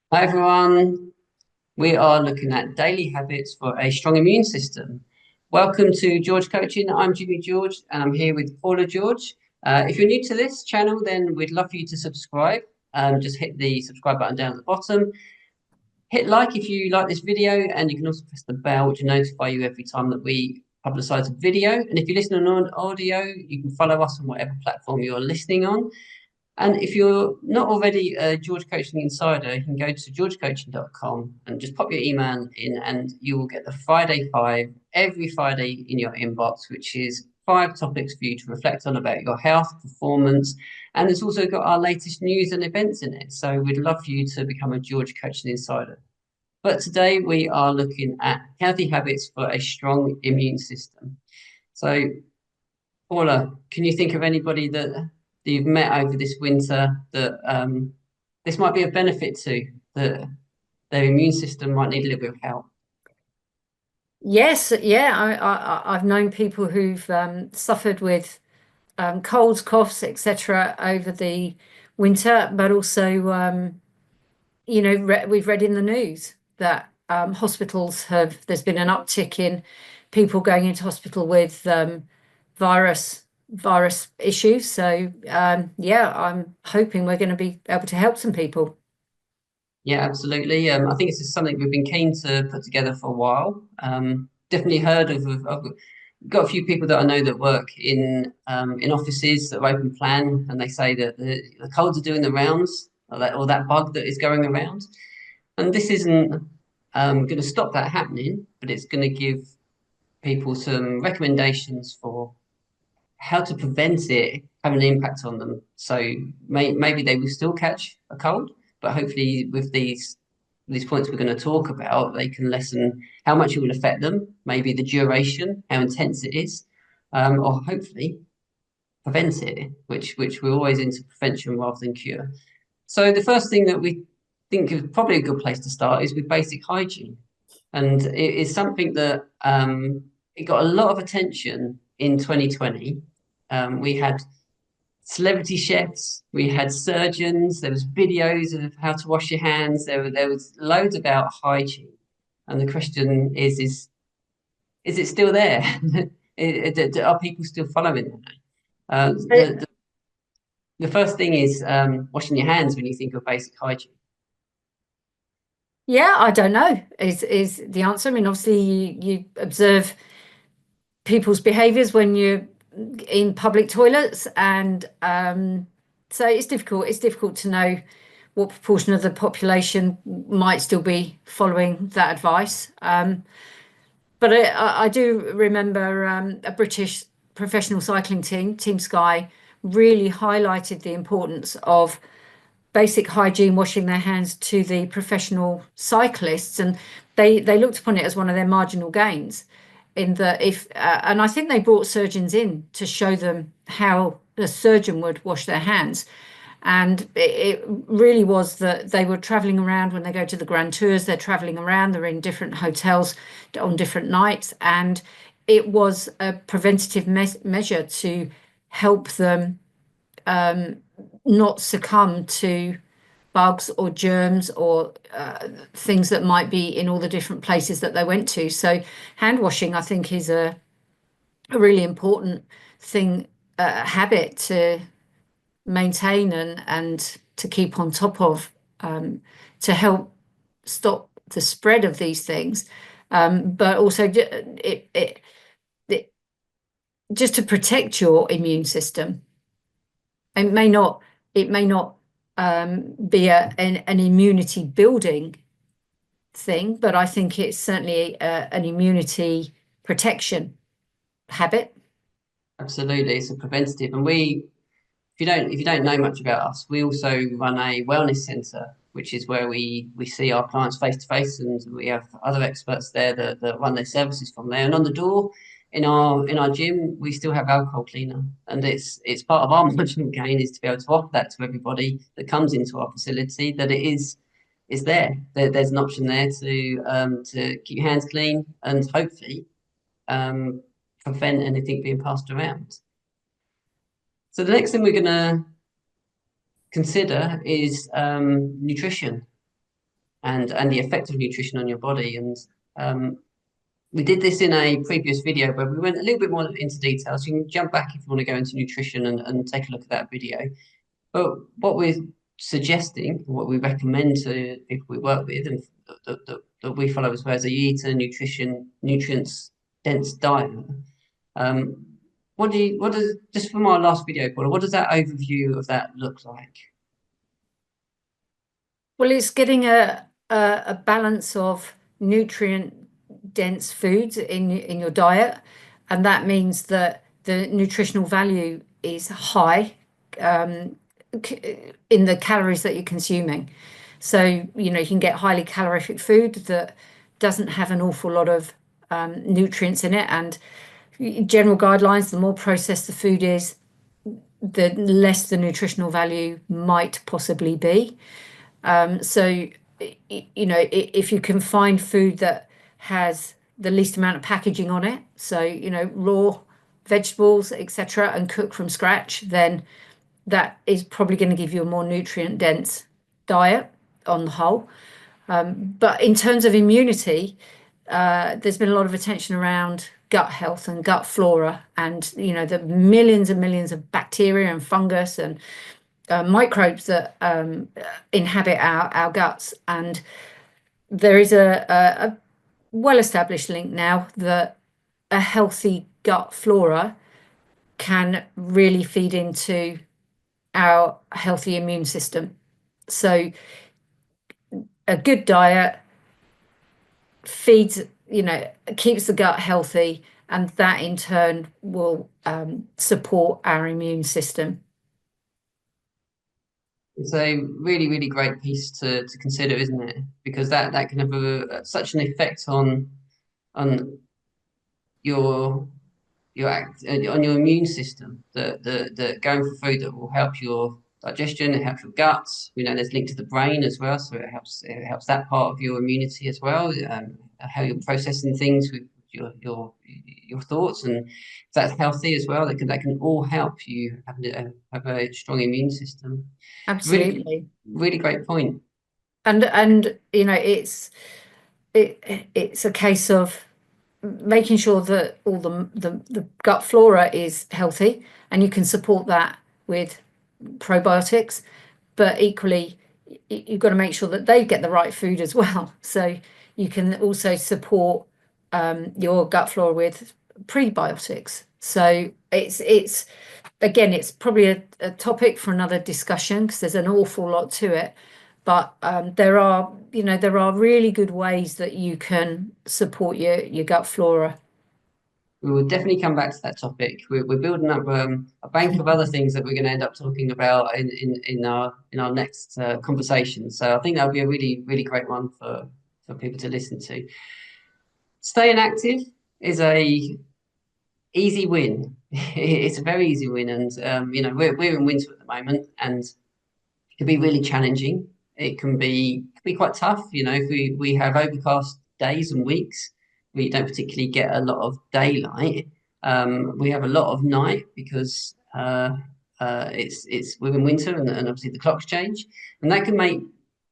Hi everyone, we are looking at daily habits for a strong immune system. Welcome to George Coaching. I'm Jimmy George and I'm here with Paula George. If you're new to this channel, then we'd love for you to subscribe. Just hit the subscribe button down at the bottom. Hit like if you like this video, and you can also press the bell which will notify you every time that we publicize a video. And if you're listening on audio, you can follow us on whatever platform you're listening on. And if you're not already a George Coaching Insider, you can go to georgecoaching.com and just pop your email in, and you will get the Friday Five every Friday in your inbox, which is 5 topics for you to reflect on about your health, performance, and it's also got our latest news and events in it. So we'd love for you to become a George Coaching Insider. But today we are looking at healthy habits for a strong immune system. So Paula, can you think of anybody that you've met over this winter that this might be a benefit to, that their immune system might need a little bit of help? Yes, yeah, I've known people who've suffered with colds, coughs, etc. over the winter, but also, we've read in the news that hospitals there's been an uptick in people going into hospital with virus issues. So, yeah, I'm hoping we're going to be able to help some people. Yeah, absolutely. I think this is something we've been keen to put together for a while. Definitely heard of I've got a few people that I know that work in offices that are open plan, and they say that the colds are doing the rounds, or that bug that is going around. And this isn't going to stop that happening, but it's going to give people some recommendations for how to prevent it having an impact on them. So maybe they will still catch a cold, but hopefully with these points we're going to talk about, they can lessen how much it will affect them, maybe the duration, how intense it is, or hopefully prevent it, which we're always into prevention rather than cure. So the first thing that we think is probably a good place to start is with basic hygiene, and it is something that it got a lot of attention in 2020. We had celebrity chefs, we had surgeons, there was videos of how to wash your hands, there was loads about hygiene, and the question is it still there? Are people still following that? The first thing is washing your hands when you think of basic hygiene. Yeah, I don't know is the answer. I mean, obviously you observe people's behaviors when you're in public toilets, and so it's difficult to know what proportion of the population might still be following that advice. But I do remember a British professional cycling team, Team Sky, really highlighted the importance of basic hygiene, washing their hands, to the professional cyclists, and they looked upon it as one of their marginal gains. In that, if and I think they brought surgeons in to show them how a surgeon would wash their hands, and it really was that they were traveling around. When they go to the grand tours, they're traveling around, they're in different hotels on different nights, and it was a preventative measure to help them not succumb to bugs or germs or things that might be in all the different places that they went to. So hand washing, I think, is a really important thing, habit to maintain and to keep on top of, to help stop the spread of these things. But also it just to protect your immune system. It may not be an immunity building thing, but I think it's certainly an immunity protection habit. Absolutely, it's a preventative, and if you don't know much about us, we also run a wellness centre, which is where we see our clients face to face, and we have other experts there that run their services from there. And on the door in our gym, we still have alcohol cleaner, and it's part of our marginal gain is to be able to offer that to everybody that comes into our facility, that it is there. There's an option there to keep your hands clean and hopefully um, prevent anything being passed around. So the next thing we're going to consider is nutrition. and the effect of nutrition on your body. And um, we did this in a previous video where we went a little bit more into detail. So you can jump back if you want to go into nutrition and take a look at that video. But what we're suggesting, what we recommend to people we work with and that we follow as well, is that you eat a nutrients dense diet. Um, what does, just from our last video, Paula, what does that overview of that look like? Well, it's getting a balance of nutrient dense foods in your diet, and that means that the nutritional value is high um, in the calories that you're consuming. So, you know, you can get highly calorific food that doesn't have an awful lot of nutrients in it. And general guidelines, the more processed the food is, the less the nutritional value might possibly be. So, you know, if you can find food that has the least amount of packaging on it, so, you know, raw vegetables, etc., and cook from scratch, then that is probably going to give you a more nutrient dense diet on the whole. But in terms of immunity, there's been a lot of attention around gut health and gut flora, and you know the millions and millions of bacteria and fungus and microbes that inhabit our guts. And there is a well-established link now that a healthy gut flora can really feed into our healthy immune system. So a good diet feeds, you know, keeps the gut healthy, and that in turn will support our immune system. It's a really, really great piece to consider, isn't it? Because that can have such an effect on your on your immune system. The going for food that will help your digestion, it helps your guts. We know there's linked to the brain as well, so it helps that part of your immunity as well. How you're processing things with your thoughts, and if that's healthy as well, that can all help you have a strong immune system. Really, Absolutely. really great point. And you know, it's a case of making sure that all the gut flora is healthy, and you can support that with probiotics, but equally you've got to make sure that they get the right food as well. So you can also support your gut flora with prebiotics. So it's again, it's probably a topic for another discussion because there's an awful lot to it. But there are, you know, there are really good ways that you can support your gut flora. We will definitely come back to that topic. We're building up a bank of other things that we're going to end up talking about in our next conversation. So I think that'll be a really, really great one for people to listen to. Staying active is a easy win. It's a very easy win, and you know we're in winter at the moment, and it can be really challenging. It can be quite tough. You know, if we have overcast days and weeks, we don't particularly get a lot of daylight. We have a lot of night because it's we're in winter, and obviously the clocks change, and that can make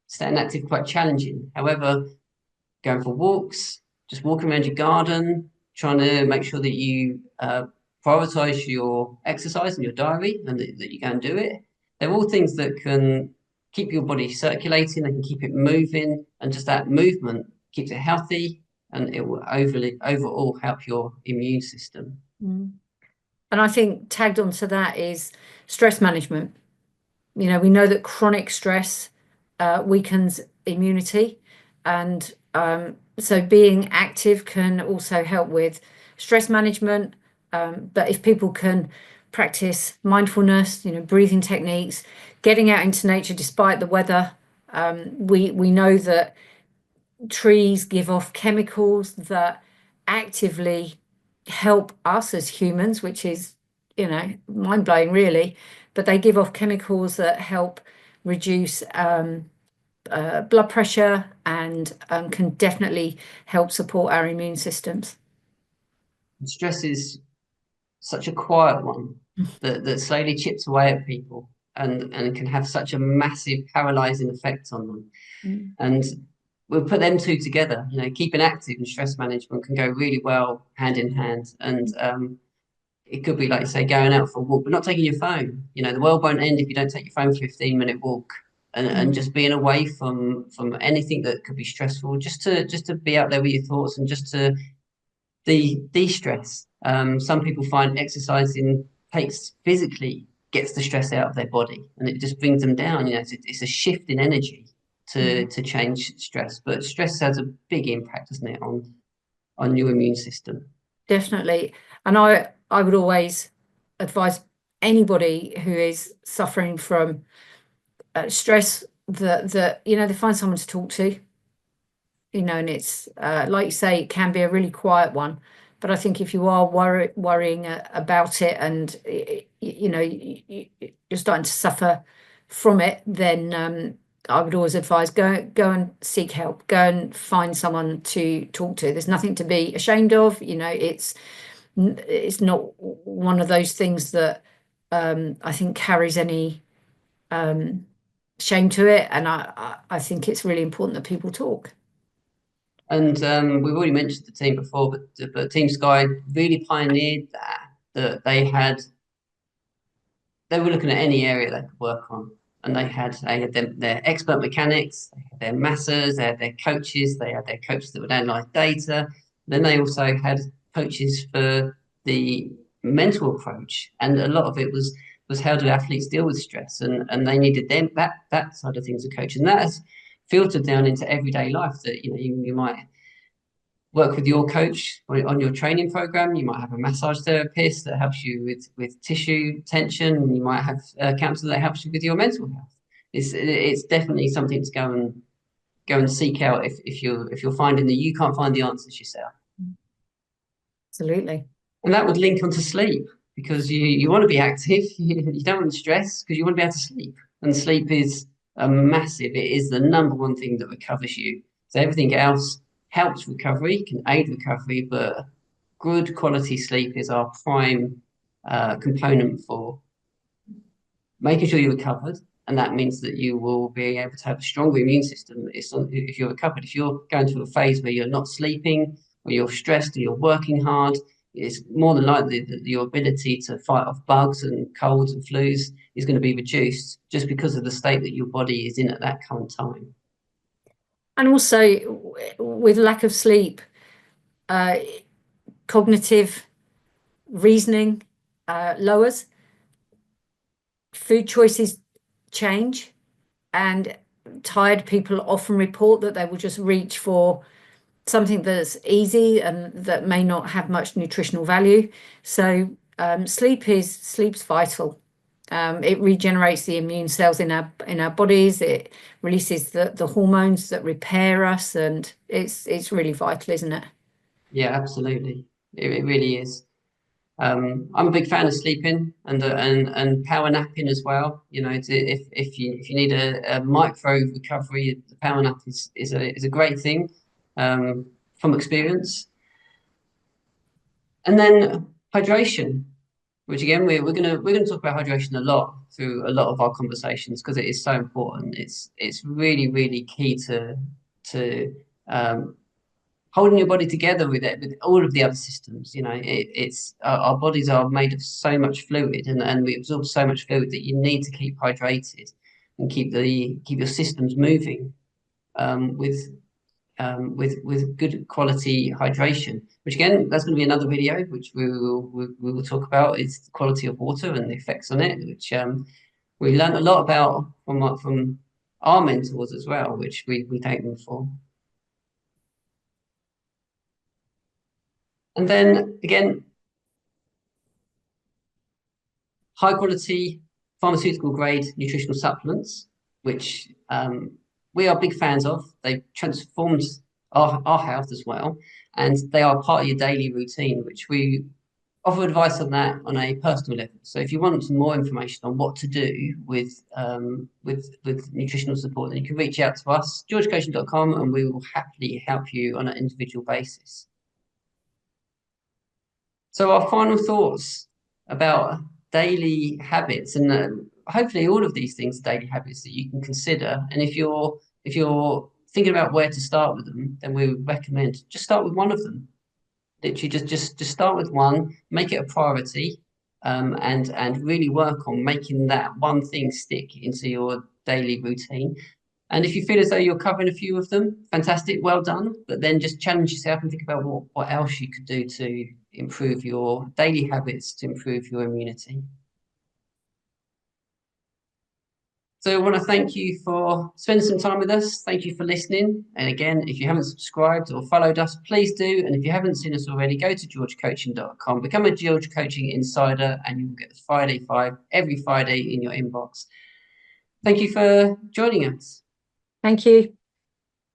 staying active quite challenging. However, going for walks, just walking around your garden, trying to make sure that you prioritize your exercise in your diary and that you go and do it. They're all things that can keep your body circulating, they can keep it moving, and just that movement keeps it healthy and it will overall help your immune system. Mm. And I think tagged onto that is stress management. You know, we know that chronic stress weakens immunity, and so being active can also help with stress management. But if people can practice mindfulness, you know, breathing techniques, getting out into nature despite the weather, we know that trees give off chemicals that actively help us as humans, which is, you know, mind blowing, really. But they give off chemicals that help reduce blood pressure and can definitely help support our immune systems. Stress is such a quiet one that slowly chips away at people and can have such a massive paralyzing effect on them. Mm. And we'll put them two together. Keeping active and stress management can go really well hand in hand. And it could be, like you say, going out for a walk, but not taking your phone. The world won't end if you don't take your phone for a 15-minute walk, and Mm. just being away from anything that could be stressful, just to be out there with your thoughts and just to de-stress. Some people find exercising takes physically gets the stress out of their body, and it just brings them down. It's a shift in energy to Mm. to change stress, but stress has a big impact, doesn't it, on your immune system. Definitely. And I would always advise anybody who is suffering from stress that they find someone to talk to, and it's like you say, it can be a really quiet one. But I think if you are worrying about it, and you're starting to suffer from it, then I would always advise go and seek help. Go and find someone to talk to. There's nothing to be ashamed of. It's not one of those things that I think carries any um, shame to it, and I think it's really important that people talk. And we've already mentioned the team before, but Team Sky really pioneered that they were looking at any area they could work on, and they had their expert mechanics, they had their masseurs, they had their coaches, they had their coaches that would analyze data. Then they also had coaches for the mental approach, and a lot of it was how do athletes deal with stress, and they needed them that side of things a coach, and that has filtered down into everyday life. That you might work with your coach on your training program. You might have a massage therapist that helps you with tissue tension, and you might have a counselor that helps you with your mental health. It's definitely something to go and seek out if you're finding that you can't find the answers yourself. Absolutely. And that would link onto sleep, because you want to be active. You don't want to stress because you want to be able to sleep. And sleep is it is the number one thing that recovers you. So everything else helps recovery, can aid recovery, but good quality sleep is our prime component for making sure you're recovered. And that means that you will be able to have a stronger immune system if you're recovered. If you're going through a phase where you're not sleeping, or you're stressed, or you're working hard, it's more than likely that your ability to fight off bugs and colds and flus is going to be reduced, just because of the state that your body is in at that current time. And also, with lack of sleep, uh, cognitive reasoning lowers, food choices change, and tired people often report that they will just reach for something that's easy and that may not have much nutritional value. So sleep's vital. It regenerates the immune cells in our bodies. It releases the hormones that repair us, and it's really vital, isn't it? Yeah, absolutely. It really is. I'm a big fan of sleeping and power napping as well. If you need a micro recovery, the power nap is a great thing from experience. And then hydration, which again we're gonna talk about hydration a lot through a lot of our conversations, because it is so important. It's really really key to um, holding your body together with all of the other systems. It's our bodies are made of so much fluid, and we absorb so much fluid that you need to keep hydrated and keep your systems moving um, with with good quality hydration. Which again, that's going to be another video which we will talk about, is the quality of water and the effects on it, which we learned a lot about from our mentors as well, which we thank them for. And then again, high quality pharmaceutical grade nutritional supplements, which we are big fans of. They've transformed our health as well, and they are part of your daily routine, which we offer advice on that on a personal level. So if you want some more information on what to do with nutritional support, then you can reach out to us, georgecoaching.com, and we will happily help you on an individual basis. So our final thoughts about daily habits, and hopefully all of these things are daily habits that you can consider. And if you're thinking about where to start with them, then we would recommend just start with one of them. Literally, just start with one, make it a priority, and really work on making that one thing stick into your daily routine. And if you feel as though you're covering a few of them, fantastic, well done. But then just challenge yourself and think about what else you could do to improve your daily habits, to improve your immunity. So I want to thank you for spending some time with us. Thank you for listening. And again, if you haven't subscribed or followed us, please do. And if you haven't seen us already, go to georgecoaching.com, become a George Coaching Insider, and you'll get the Friday Five every Friday in your inbox. Thank you for joining us. Thank you.